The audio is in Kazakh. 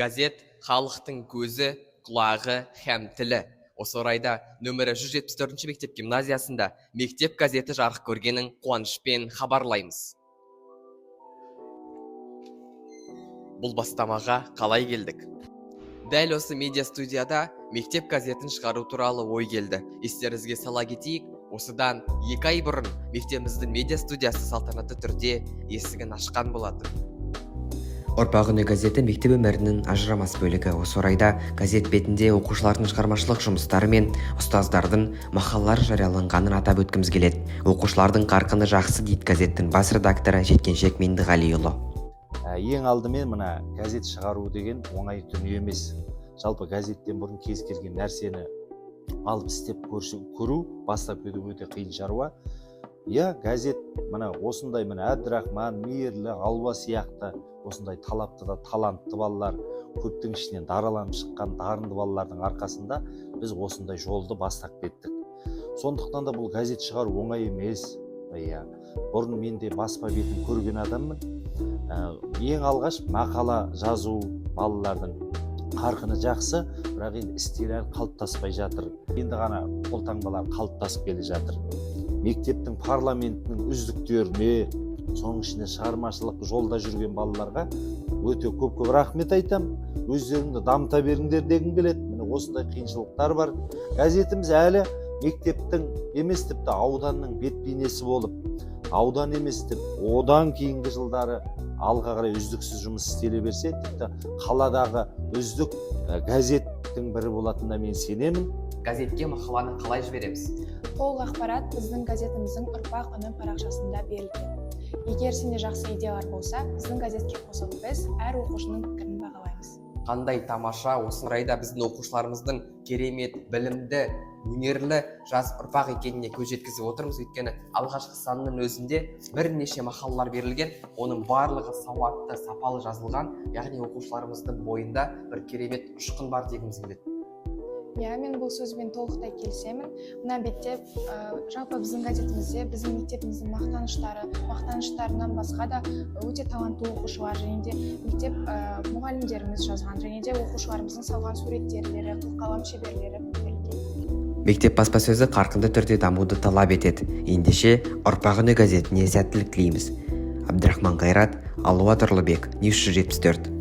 Газет халықтың көзі, құлағы һәм тілі. Осы орайда нөмірі 174 мектеп гимназиясында мектеп газеті жарық көргенін қуанышпен хабарлаймыз. Бұл бастамаға қалай келдік? Дәл осы медиа студияда мектеп газетін шығару туралы ой келді. Естеріңізге сала кетейік, осыдан 2 ай бұрын мектебіміздің медиа студиясы салтанатты түрде есігін ашқан болатын. Ұрпақ үні газеті мектеп өмірінің ажырамас бөлігі. Осы орайда газет бетінде оқушылардың шығармашылық жұмыстары мен ұстаздардың мақалалары жарияланғанын атап өткіміз келеді. Оқушылардың қарқыны жақсы дейді газеттің бас редакторы Жеткеншек Меңдіғалиұлы. Ең алдымен мына газет шығару деген оңай дүние емес. Жалпы газеттен бұрын кез келген нәрсені алып істеп көру, бастап кету өте қиын шаруа. Газет мына осындай Әбдірахман, Мейірлі, Алуа сияқты осындай талапты да талантты балалар, көптің ішінен дараланып шыққан дарынды балалардың арқасында біз осындай жолды бастап кеттік. Сондықтан да бұл газет шығару оңай емес. Бұрын мен де баспа бетін көрген адаммын. Ең алғаш мақала жазу балалардың қарқыны жақсы, бірақ енді істері қалыптаспай жатыр. Енді ғана қолтаңбалар қалыптасып келе жатыр. Мектептің парламентінің үздіктеріне, соның ішінде шығармашылық жолда жүрген балаларға өте көп рахмет айтам. Өздеріңді дамыта беріңдер дегім келеді. Міне осындай қиыншылықтар бар. Газетіміз әлі мектептің емес, тіпті ауданның бет бейнесі болып, аудан емес, одан кейінгі жылдары алға қарай үздіксіз жұмыс істеле берсе, тіпті қаладағы үздік газеттің бірі болатынына мен сенемін. Газетке мақаланы қалай жібереміз? Толық ақпарат біздің газетіміздің ұрпақ үні парақшасында берілген. Егер сенде жақсы идеялар болса, біздің газетке қосылып біз әр оқушының пікірін бағалаймыз. Қандай тамаша, осы орайда біздің оқушыларымыздың керемет, білімді, өнерлі жас ұрпақ екеніне көз жеткізіп отырмыз. Өйткені алғашқы санның өзінде бірнеше мақалалар берілген, оның барлығы сауатты, сапалы жазылған, яғни оқушыларымыздың бойында бір керемет ұшқын бар дегіміз келеді. Мен бұл сөзбен толықтай келісемін. Мына бетте жалпы біздің газетімізде біздің мектебіміздің мақтаныштарынан басқа да өте талантты оқушылар және де мектеп мұғалімдеріміз жазған және де оқушыларымыздың салған суреттерлері, қылқалам шеберлері берілген. Мектеп баспасөзі қарқынды түрде дамуды талап етеді. Ендеше ұрпақ үні газетіне сәттілік тілейміз. Әбдірахман Қайрат, Алуа Тұрлыбек, Ньюс 174.